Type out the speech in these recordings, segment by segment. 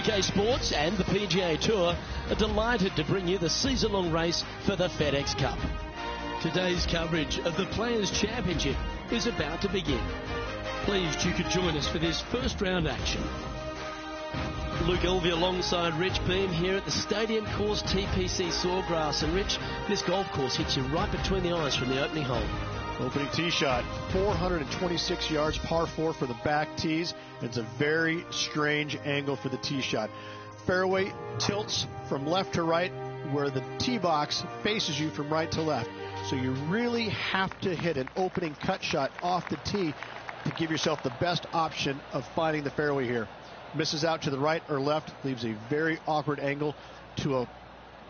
2K Sports and the PGA Tour are delighted to bring you the season-long race for the FedEx Cup. Today's coverage of the Players' Championship is about to begin. Pleased you could join us for this first round action. Luke Elvey alongside Rich Beam here at the Stadium Course TPC Sawgrass. And Rich, this golf course hits you right between the eyes from the opening hole. Opening tee shot, 426 yards, par 4 for the back tees. It's a very strange angle for the tee shot. Fairway tilts from left to right, where the tee box faces you from right to left. So you really have to hit an opening cut shot off the tee to give yourself the best option of finding the fairway here. Misses out to the right or left, leaves a very awkward angle to a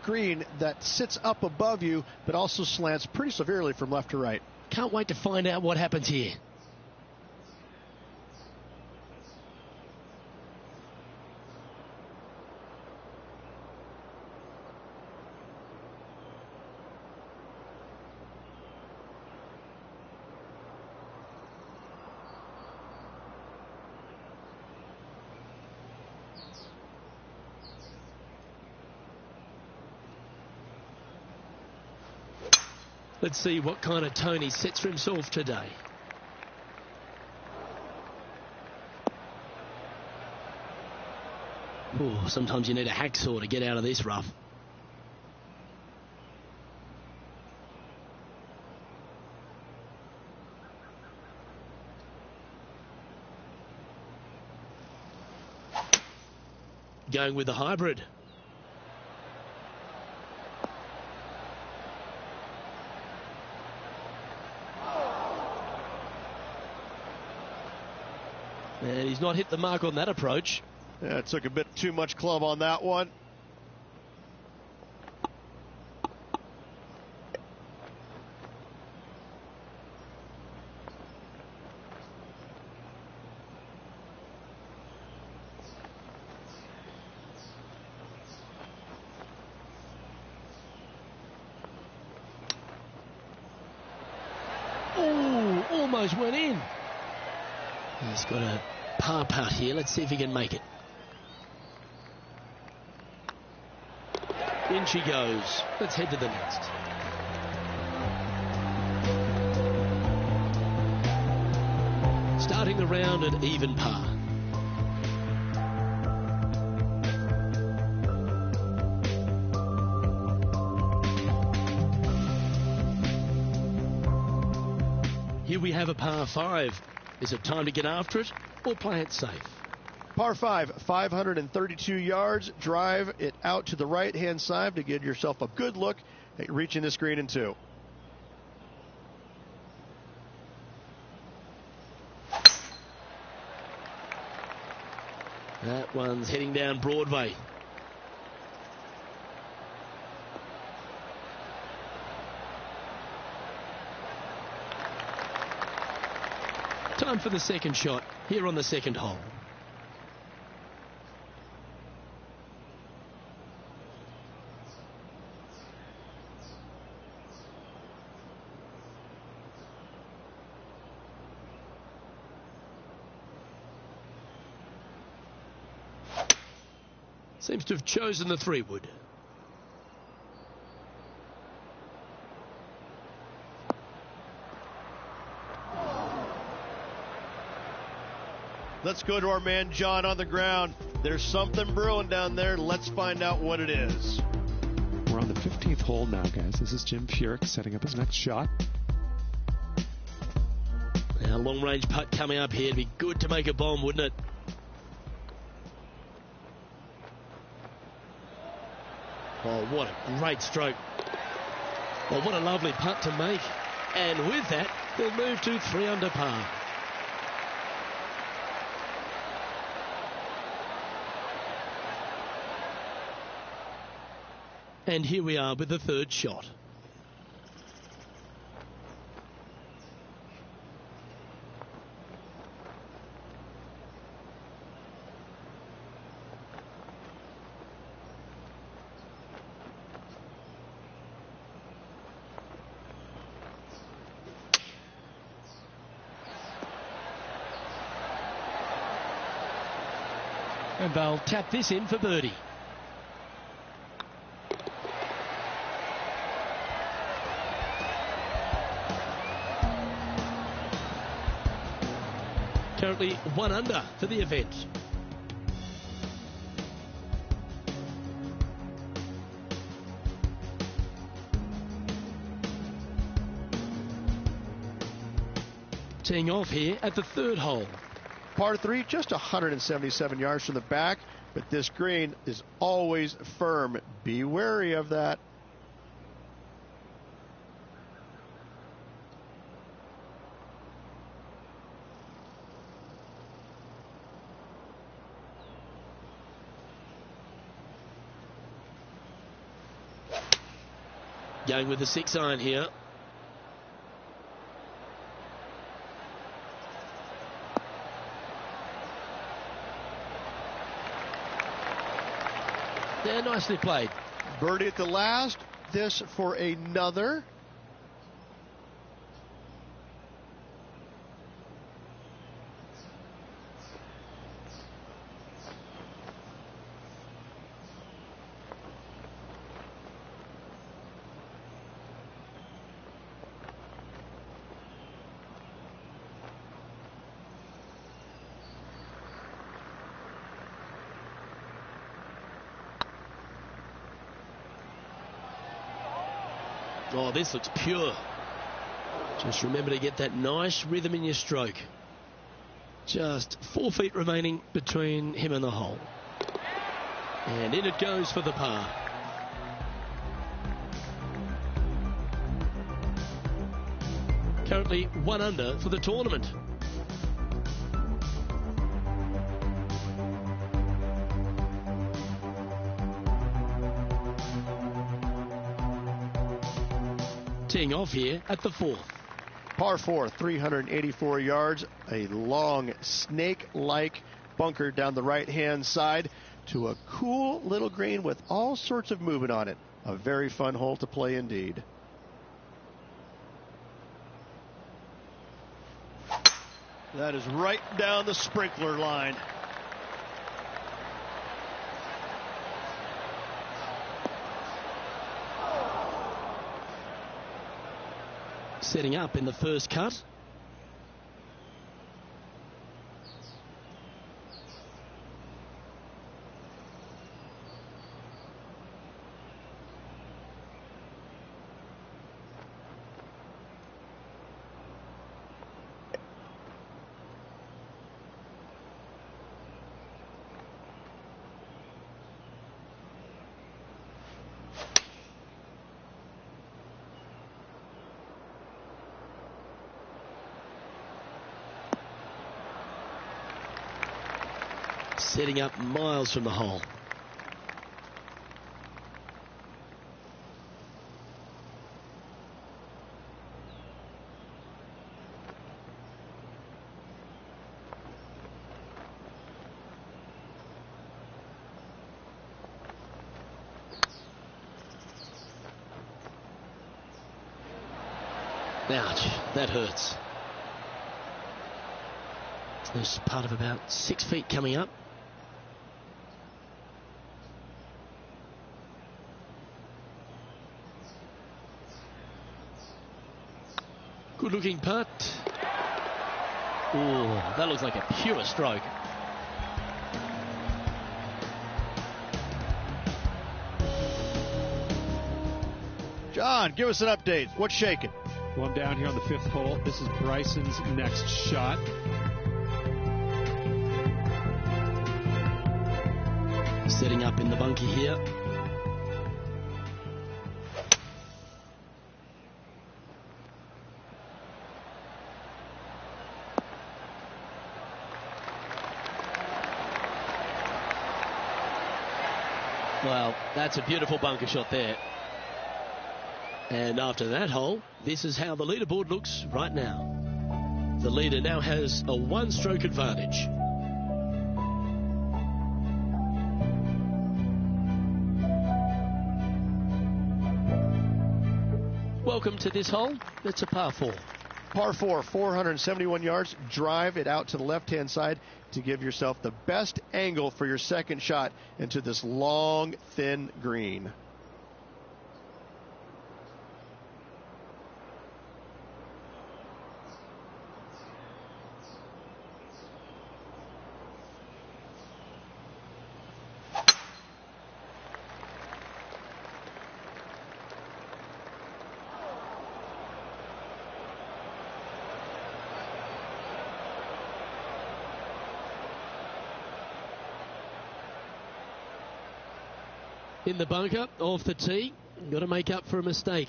green that sits up above you, but also slants pretty severely from left to right. Can't wait to find out what happens here. Let's see what kind of tone he sets for himself today. Oh, sometimes you need a hacksaw to get out of this rough. Going with the hybrid. And he's not hit the mark on that approach. Yeah, it took a bit too much club on that one. Oh, almost went in. He's got a par putt here. Let's see if he can make it. In she goes. Let's head to the next. Starting the round at even par. Here we have a par 5. Is it time to get after it or play it safe? Par 5, 532 yards. Drive it out to the right-hand side to give yourself a good look at reaching this green in 2. That one's heading down Broadway. Time for the second shot here on the second hole. Seems to have chosen the 3-wood. Let's go to our man John on the ground. There's something brewing down there. Let's find out what it is. We're on the 15th hole now, guys. This is Jim Furyk setting up his next shot. Now, long-range putt coming up here. It'd be good to make a bomb, wouldn't it? Oh, what a great stroke. Well, what a lovely putt to make. And with that, they'll move to 3 under par. And here we are with the third shot. And they'll tap this in for birdie. Currently 1 under for the event. Teeing off here at the 3rd hole. Par 3, just 177 yards from the back, but this green is always firm. Be wary of that. Going with the 6-iron here. Yeah, nicely played. Birdie at the last. This for another. Oh, this looks pure. Just remember to get that nice rhythm in your stroke. Just 4 feet remaining between him and the hole. And in it goes for the par. Currently 1 under for the tournament. Teeing off here at the 4th. Par 4, 384 yards, a long snake-like bunker down the right-hand side to a cool little green with all sorts of movement on it. A very fun hole to play indeed. That is right down the sprinkler line. Setting up in the first cut. Setting up miles from the hole. Ouch, that hurts. There's part of about 6 feet coming up. Good looking putt. Oh, that looks like a pure stroke. John, give us an update. What's shaking? Well, I'm down here on the 5th hole. This is Bryson's next shot. Setting up in the bunker here. Well, that's a beautiful bunker shot there. And after that hole, this is how the leaderboard looks right now. The leader now has a 1-stroke advantage. Welcome to this hole. It's a par 4. Par 4, 471 yards. Drive it out to the left-hand side to give yourself the best angle for your second shot into this long, thin green. In the bunker, off the tee, got to make up for a mistake.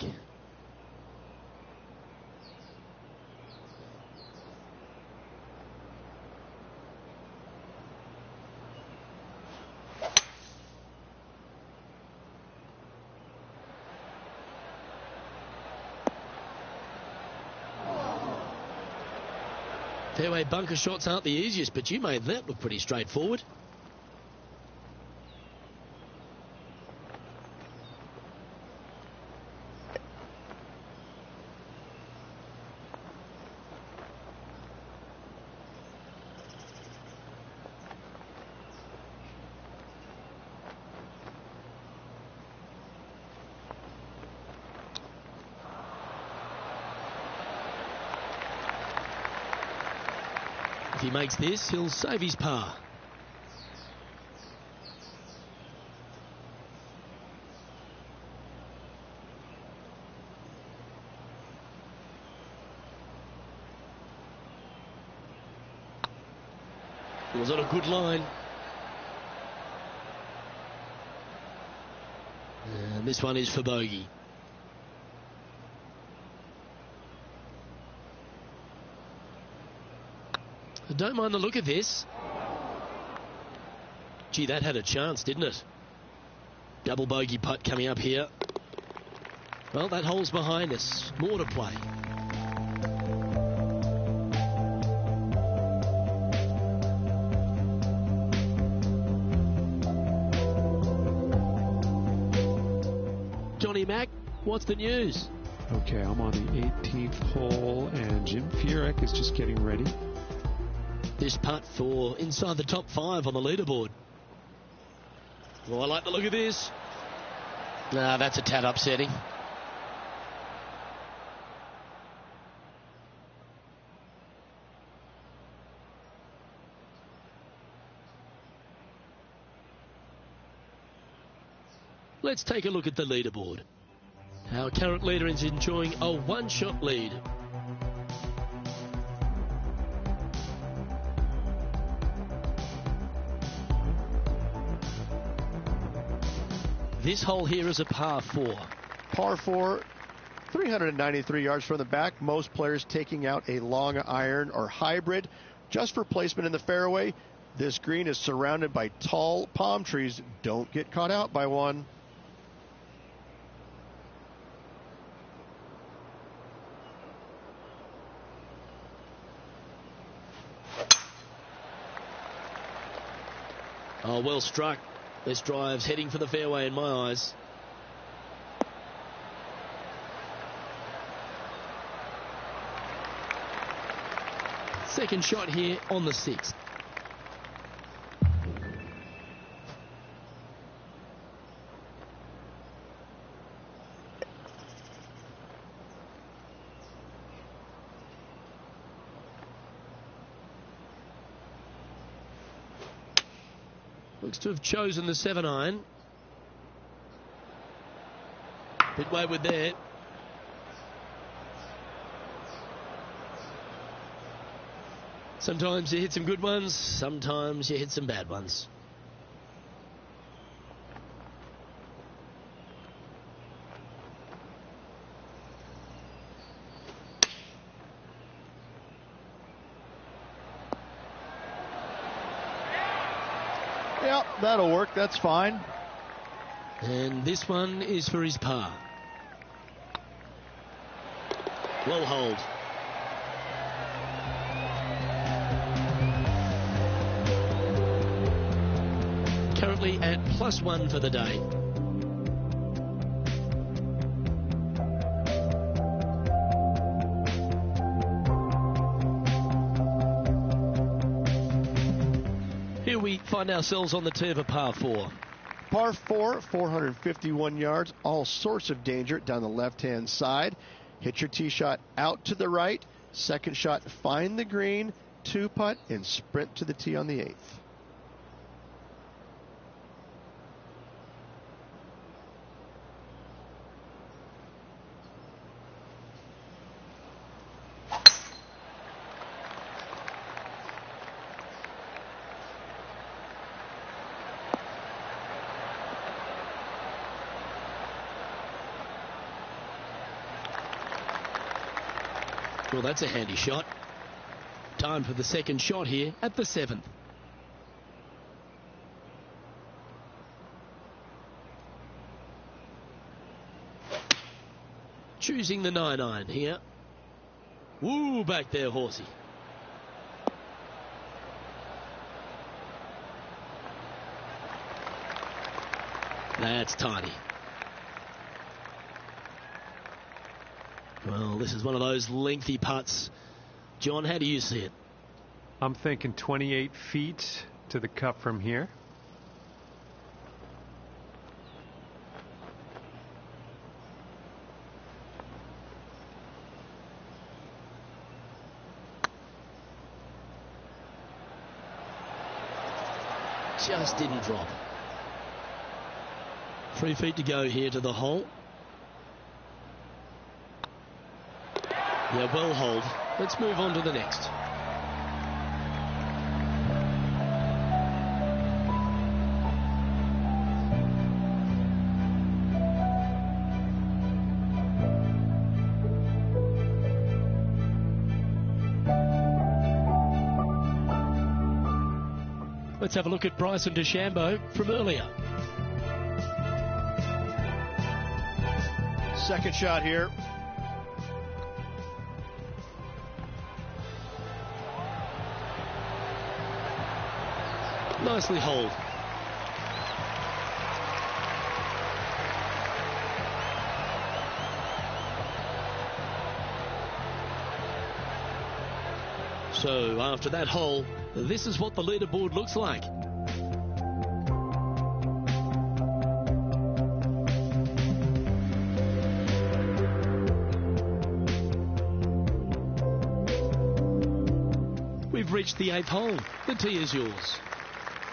Fairway bunker shots aren't the easiest, but you made that look pretty straightforward. If he makes this, he'll save his par. It was on a good line. And this one is for bogey. I don't mind the look of this. Gee, that had a chance, didn't it? Double bogey putt coming up here. Well, that hole's behind us. More to play. Johnny Mack, what's the news? Okay, I'm on the 18th hole, and Jim Furyk is just getting ready. This putt for inside the top 5 on the leaderboard. Well, I like the look of this. Nah, that's a tad upsetting. Let's take a look at the leaderboard. Our current leader is enjoying a one-shot lead. This hole here is a par 4. Par 4, 393 yards from the back. Most players taking out a long iron or hybrid just for placement in the fairway. This green is surrounded by tall palm trees. Don't get caught out by one. Oh, well struck. This drive's heading for the fairway in my eyes. Second shot here on the 6th. Looks to have chosen the 7-iron. Bit wayward there. Sometimes you hit some good ones, sometimes you hit some bad ones. Yep, that'll work. That's fine. And this one is for his par. Well hold. Currently at +1 for the day. here we find ourselves on the tee of a par 4. Par 4, 451 yards, all sorts of danger down the left-hand side. Hit your tee shot out to the right. Second shot, find the green, 2-putt, and sprint to the tee on the 8th. Well, that's a handy shot. Time for the second shot here at the 7th. Choosing the 9-iron here. Woo, back there, horsey. That's tiny. Well, this is one of those lengthy putts. John, how do you see it? I'm thinking 28 feet to the cup from here. Just didn't drop. 3 feet to go here to the hole. Yeah, well hold. Let's move on to the next. Let's have a look at Bryson DeChambeau from earlier. Second shot here. Nicely holed. So after that hole, this is what the leaderboard looks like. We've reached the 8th hole. The tee is yours.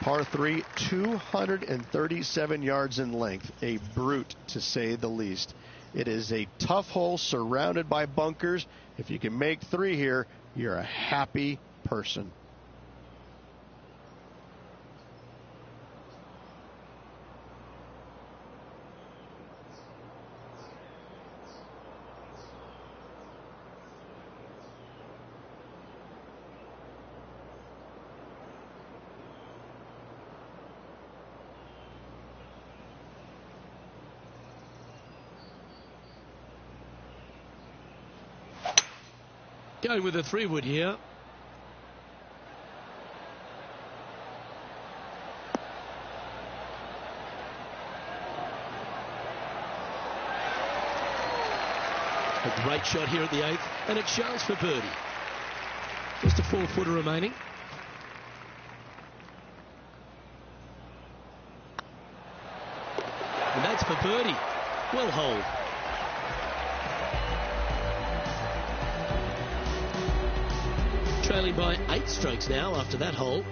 Par 3, 237 yards in length. A brute, to say the least. It is a tough hole surrounded by bunkers. If you can make 3 here, you're a happy person. Going with a 3-wood here. A great shot here at the 8th, and it's chance for birdie. Just a 4-footer remaining. And that's for birdie. Well holed. Trailing by 8 strokes now after that hole.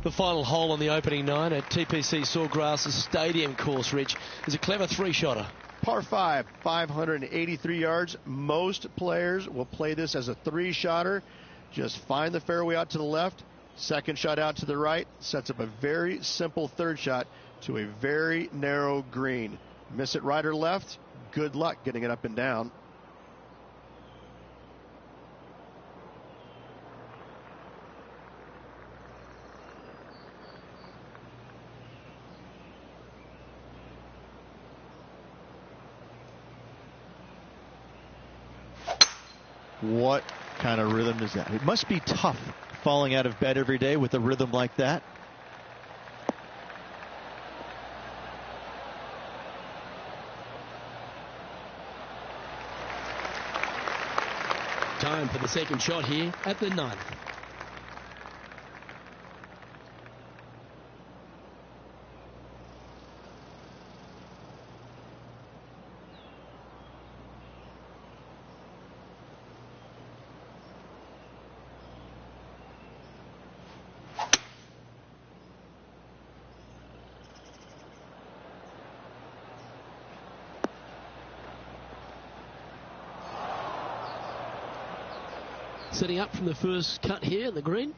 The final hole on the opening 9 at TPC Sawgrass Stadium course, Rich, is a clever 3-shotter. Par 5, 583 yards. Most players will play this as a 3-shotter. Just find the fairway out to the left. Second shot out to the right. Sets up a very simple 3rd shot to a very narrow green. Miss it right or left, good luck getting it up and down. What kind of rhythm is that? It must be tough falling out of bed every day with a rhythm like that. time for the second shot here at the 9th. Setting up from the first cut here in the green.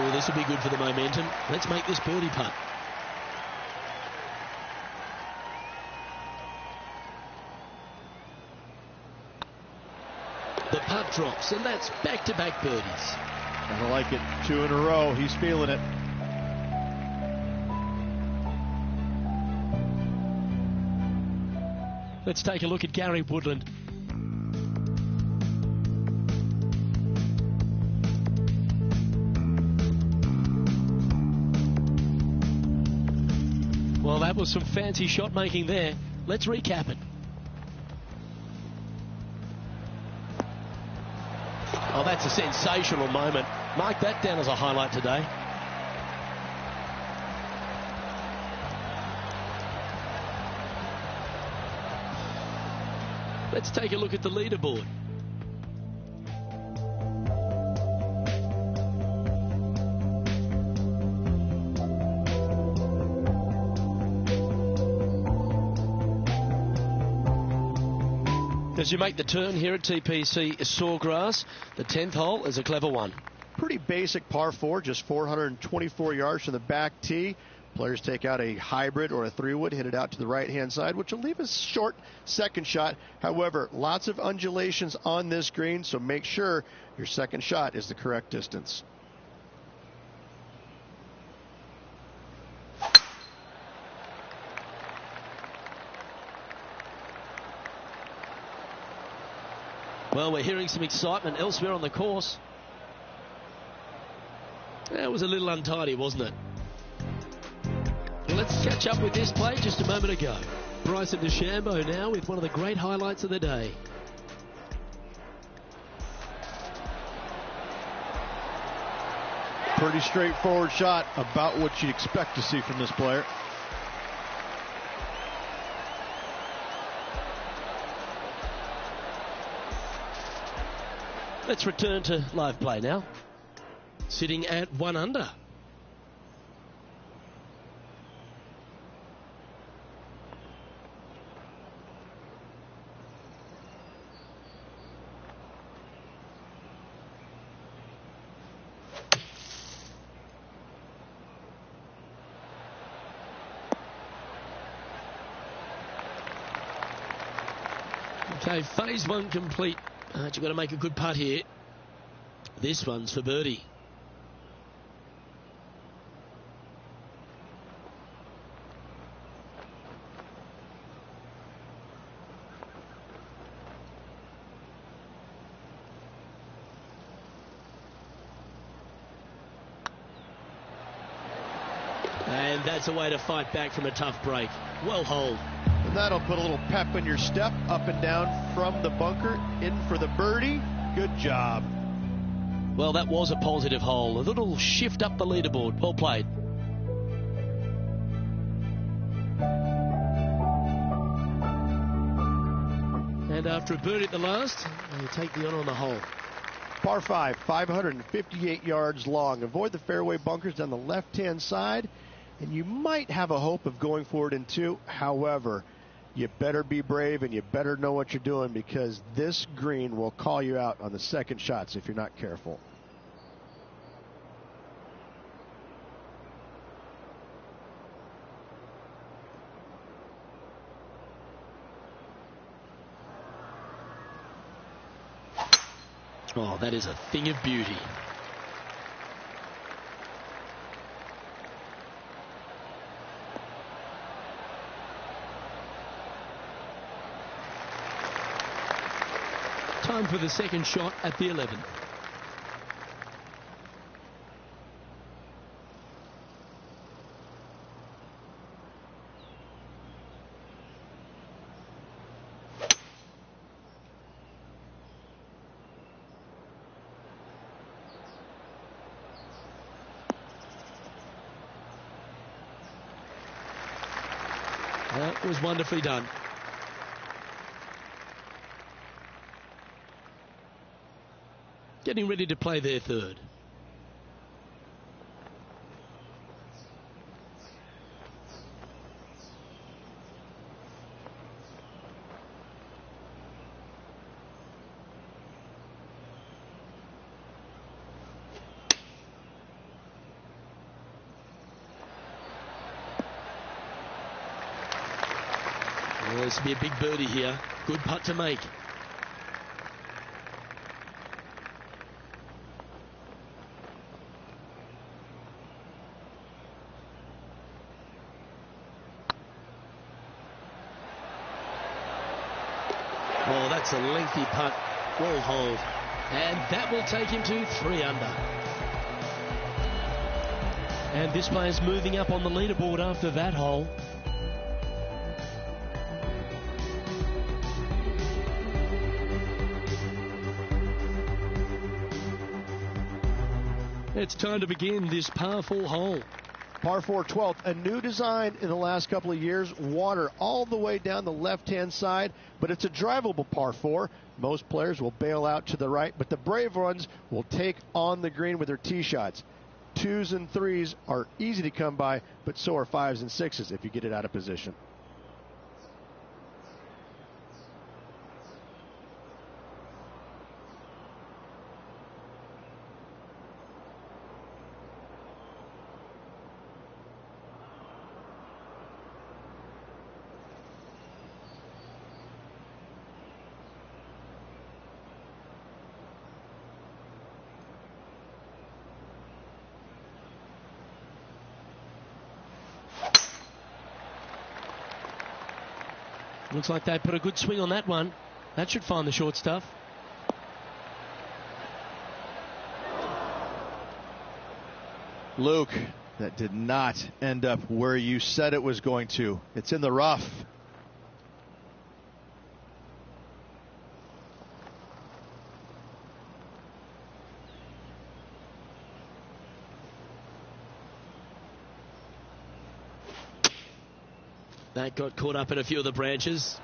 Oh, this will be good for the momentum. Let's make this birdie putt. The putt drops, and that's back-to-back birdies. I like it. 2 in a row. He's feeling it. Let's take a look at Gary Woodland. Well, that was some fancy shot making there. Let's recap it. Oh, that's a sensational moment. Mark that down as a highlight today. Let's take a look at the leaderboard. As you make the turn here at TPC Sawgrass, the 10th hole is a clever one. Pretty basic par 4, just 424 yards from the back tee. Players take out a hybrid or a 3-wood, hit it out to the right-hand side, which will leave a short second shot. However, lots of undulations on this green, so make sure your second shot is the correct distance. Well, we're hearing some excitement elsewhere on the course. That was a little untidy, wasn't it? Well, let's catch up with this play just a moment ago. Bryson DeChambeau now with one of the great highlights of the day. Pretty straightforward shot, about what you'd expect to see from this player. Let's return to live play now. Sitting at 1 under. Okay, phase 1 complete. You've got to make a good putt here. This one's for birdie. And that's a way to fight back from a tough break. Well holed. And that'll put a little pep in your step, up and down from the bunker, in for the birdie. Good job. Well, that was a positive hole. A little shift up the leaderboard. Well played. And after a birdie at the last, you take the honour on the hole. Par 5, 558 yards long. Avoid the fairway bunkers down the left-hand side, and you might have a hope of going forward in 2. However, you better be brave and you better know what you're doing, because this green will call you out on the second shots if you're not careful. Oh, that is a thing of beauty. Time for the second shot at the 11th. That was wonderfully done. Getting ready to play their third. Well, this will be a big birdie here. Good putt to make. Oh, that's a lengthy putt. Well hold. And that will take him to 3 under. And this player's moving up on the leaderboard after that hole. It's time to begin this par 4 hole. Par 4 12th, a new design in the last couple of years. Water all the way down the left-hand side, but it's a drivable par 4. Most players will bail out to the right, but the brave ones will take on the green with their tee shots. 2s and 3s are easy to come by, but so are 5s and 6s if you get it out of position. Looks like they put a good swing on that one. That should find the short stuff. Luke, that did not end up where you said it was going to. It's in the rough. That got caught up in a few of the branches.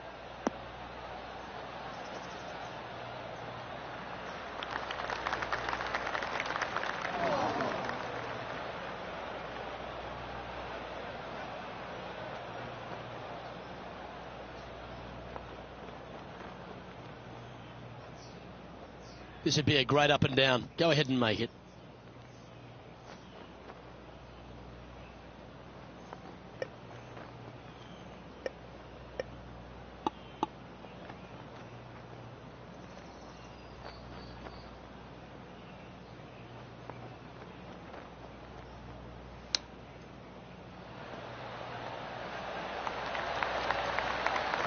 This would be a great up and down. Go ahead and make it.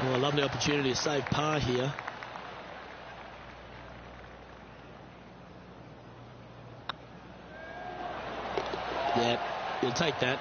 Well, a lovely opportunity to save par here. Yeah, you'll take that.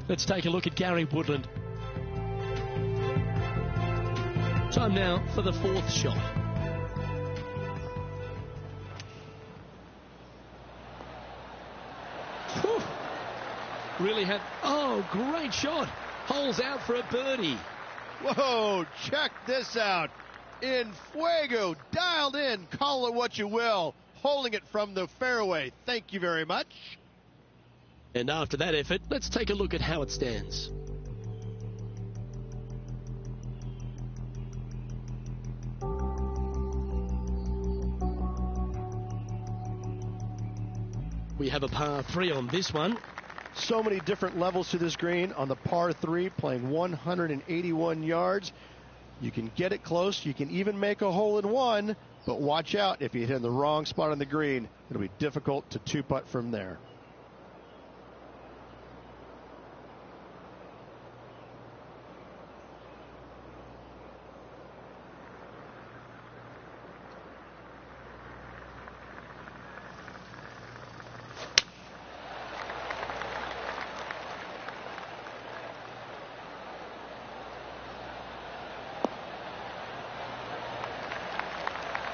Let's take a look at Gary Woodland. Time now for the fourth shot. Whew. Really had... Oh, great shot. Holes out for a birdie. Whoa, check this out. In fuego, dialed in, call it what you will. Holding it from the fairway. Thank you very much. And after that effort, let's take a look at how it stands. We have a par 3 on this one. So many different levels to this green on the par 3, playing 181 yards. You can get it close. You can even make a hole in one, but watch out. If you hit in the wrong spot on the green, it'll be difficult to two-putt from there.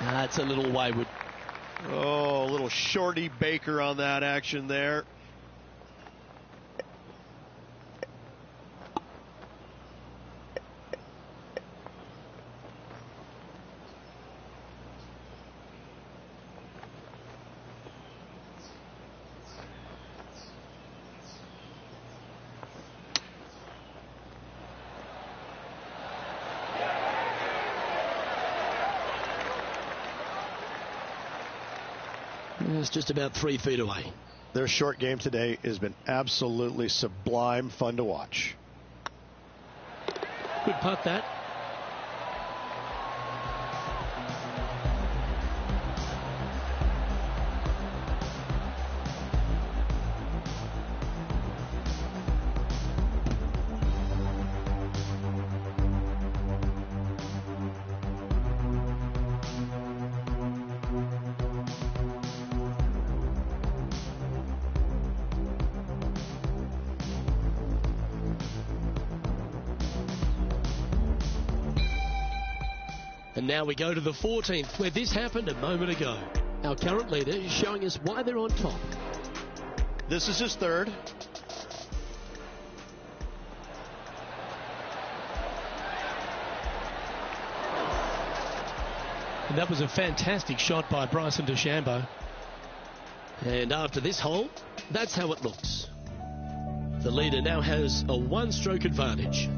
That's a little wayward. Oh, a little shorty Baker on that action there. It's just about 3 feet away. Their short game today has been absolutely sublime fun to watch. Good putt, that. And now we go to the 14th, where this happened a moment ago. Our current leader is showing us why they're on top. This is his third. And that was a fantastic shot by Bryson DeChambeau. And after this hole, that's how it looks. The leader now has a one-stroke advantage.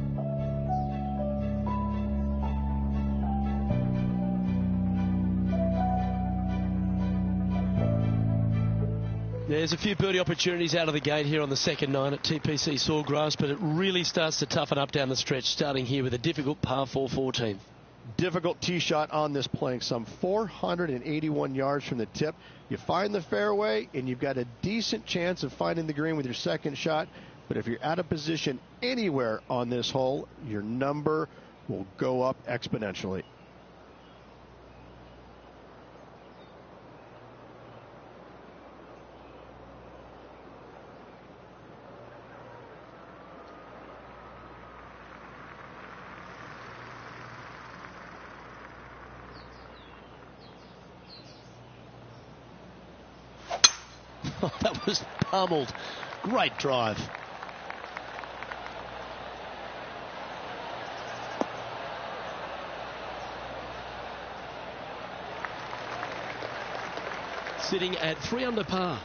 There's a few birdie opportunities out of the gate here on the second 9 at TPC Sawgrass, but it really starts to toughen up down the stretch, starting here with a difficult par 4 14th. Difficult tee shot on this, playing some 481 yards from the tip. You find the fairway, and you've got a decent chance of finding the green with your second shot, but if you're out of position anywhere on this hole, your number will go up exponentially. Oh, that was pummeled. Great drive. Sitting at 3 under par.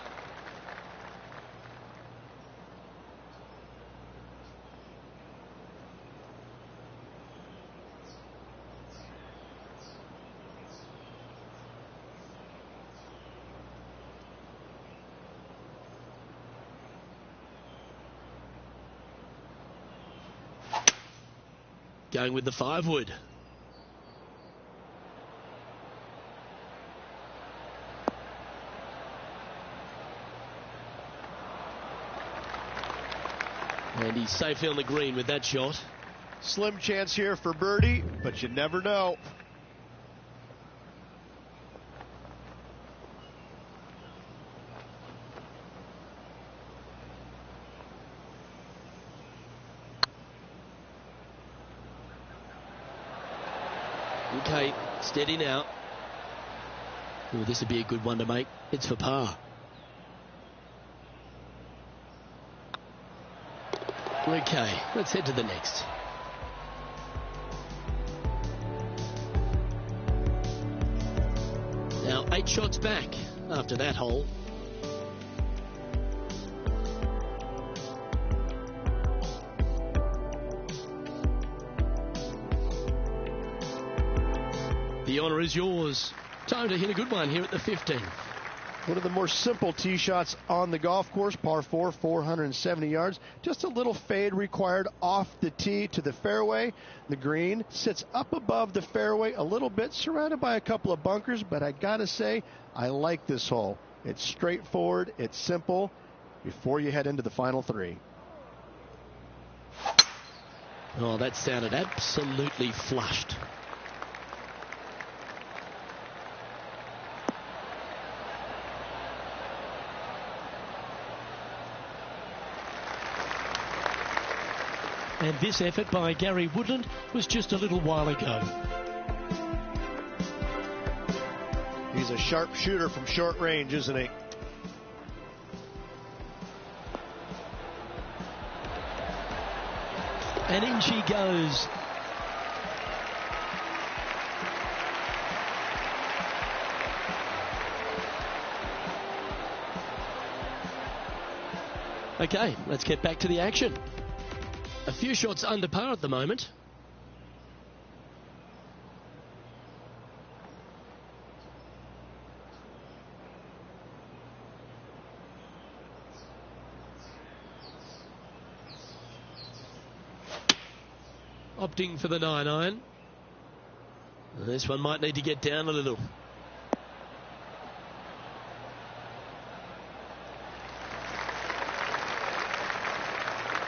Going with the 5-wood. And he's safely on the green with that shot. Slim chance here for birdie, but you never know. Okay, steady now. Oh, this would be a good one to make. It's for par. Okay, let's head to the next. Now 8 shots back after that hole. The honour is yours. Time to hit a good one here at the 15th. One of the more simple tee shots on the golf course, par 4, 470 yards. Just a little fade required off the tee to the fairway. The green sits up above the fairway a little bit, surrounded by a couple of bunkers, but I gotta say, I like this hole. It's straightforward, it's simple, before you head into the final 3. Oh, that sounded absolutely flushed. And this effort by Gary Woodland was just a little while ago. He's a sharp shooter from short range, isn't he? And in she goes. Okay, let's get back to the action. A few shots under par at the moment. Opting for the 9-iron. This one might need to get down a little.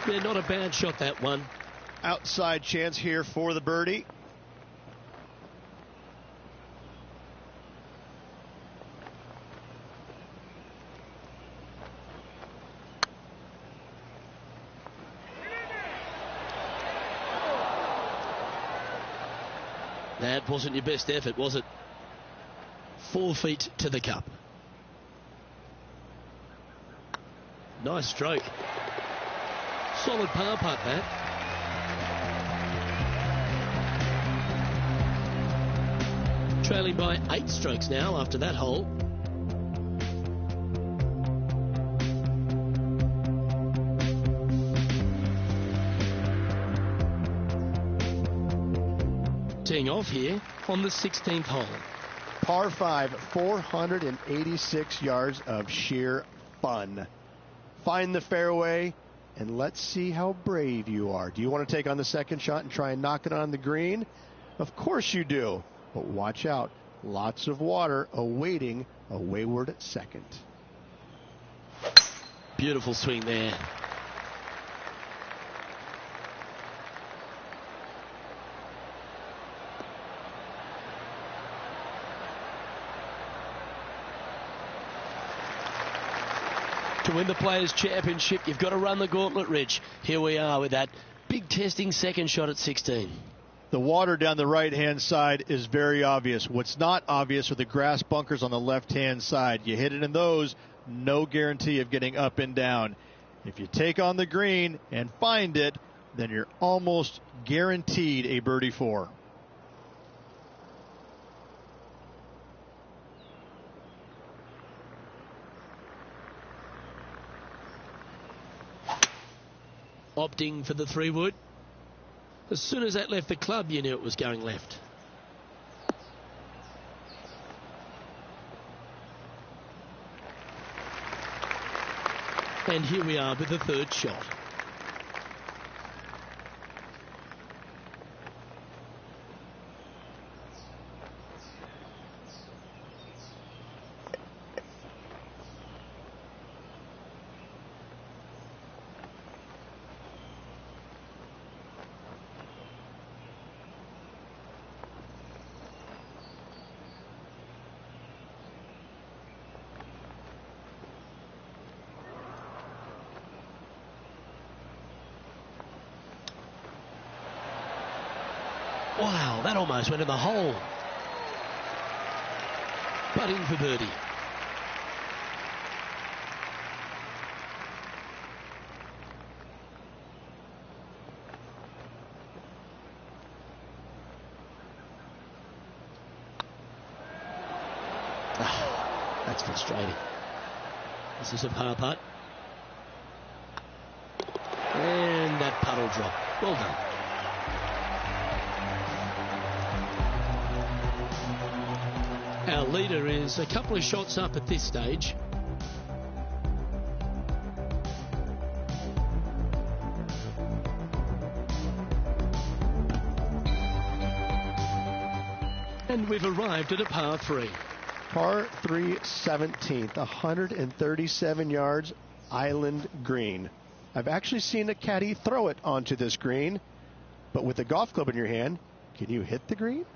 Yeah, not a bad shot, that one. Outside chance here for the birdie. That wasn't your best effort, was it? 4 feet to the cup. Nice stroke. Solid par putt, that. Trailing by 8 strokes now after that hole. Teeing off here on the 16th hole. Par 5, 486 yards of sheer fun. Find the fairway, and let's see how brave you are. Do you want to take on the second shot and try and knock it on the green? Of course you do. But watch out. Lots of water awaiting a wayward second. Beautiful swing there. To win the Players' Championship, you've got to run the gauntlet, Rich. Here we are with that big testing second shot at 16. The water down the right-hand side is very obvious. What's not obvious are the grass bunkers on the left-hand side. You hit it in those, no guarantee of getting up and down. If you take on the green and find it, then you're almost guaranteed a birdie 4. Opting for the 3-wood. As soon as that left the club, you knew it was going left. And here we are with the third shot. Wow, that almost went in the hole. But in for birdie. That's frustrating. This is a par putt. And that putt will drop. Well done. Our leader is a couple of shots up at this stage. And we've arrived at a par 3. Par 3 17th, 137 yards, island green. I've actually seen a caddy throw it onto this green, but with a golf club in your hand, can you hit the green?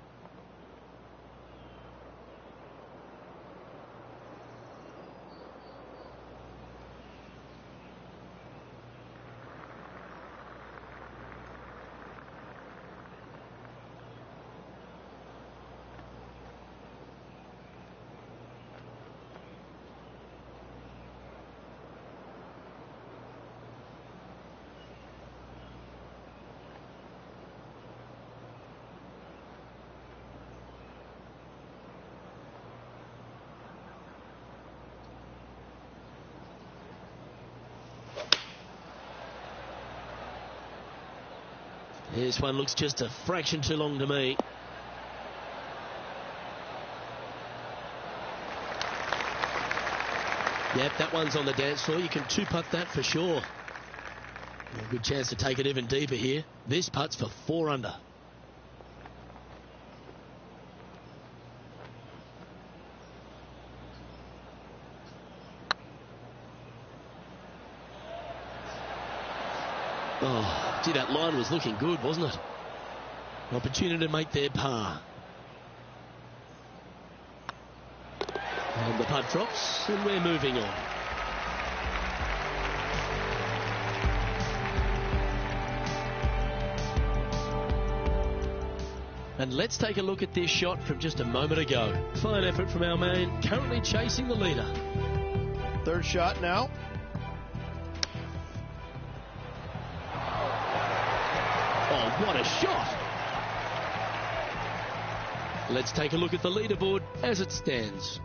This one looks just a fraction too long to me. Yep, that one's on the dance floor. You can two-putt that for sure. A good chance to take it even deeper here. This putt's for 4 under. Oh, gee, that line was looking good, wasn't it? Opportunity to make their par. And the putt drops, and we're moving on. And let's take a look at this shot from just a moment ago. Fine effort from our man, currently chasing the leader. Third shot now. Oh, what a shot! Let's take a look at the leaderboard as it stands.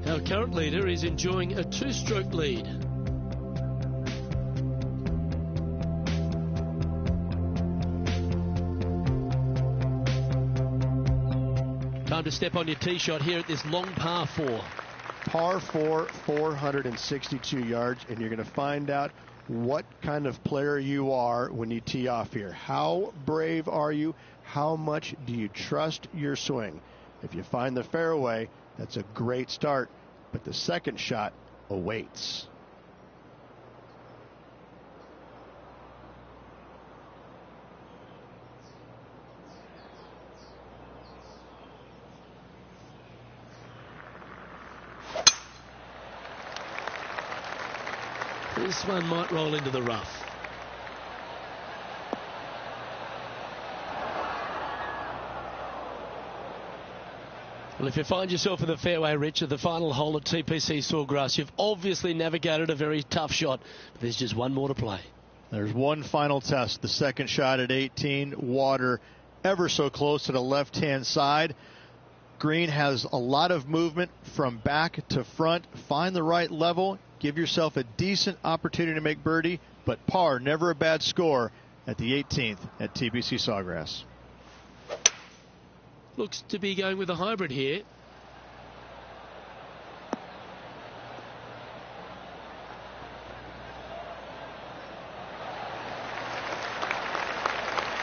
Our current leader is enjoying a 2-stroke lead. Time to step on your tee shot here at this long par 4. Par 4, 462 yards, and you're going to find out what kind of player you are when you tee off here. How brave are you? How much do you trust your swing? If you find the fairway, that's a great start, but the second shot awaits. This one might roll into the rough. Well, if you find yourself in the fairway, Rich, at the final hole at TPC Sawgrass, you've obviously navigated a very tough shot. But there's just one more to play. There's one final test. The second shot at 18. Water ever so close to the left-hand side. Green has a lot of movement from back to front. Find the right level. Give yourself a decent opportunity to make birdie, but par, never a bad score at the 18th at TPC Sawgrass. Looks to be going with a hybrid here.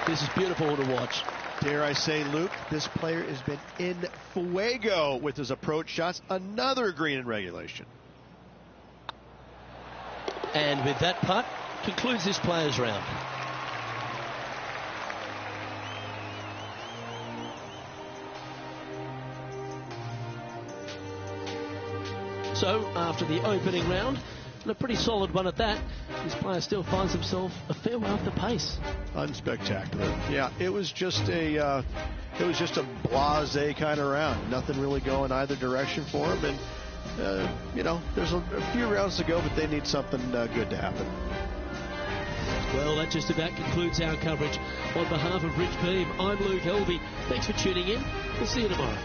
This is beautiful to watch. Dare I say, Luke, this player has been in fuego with his approach shots. Another green in regulation. And with that putt, concludes this players round. So, after the opening round, and a pretty solid one at that. This player still finds himself a fair way off the pace. Unspectacular. Yeah, it was just a blasé kind of round. Nothing really going either direction for him, and there's a few rounds to go, but they need something good to happen. Well, that just about concludes our coverage. On behalf of Rich Beam, I'm Luke Helvey. Thanks for tuning in. We'll see you tomorrow.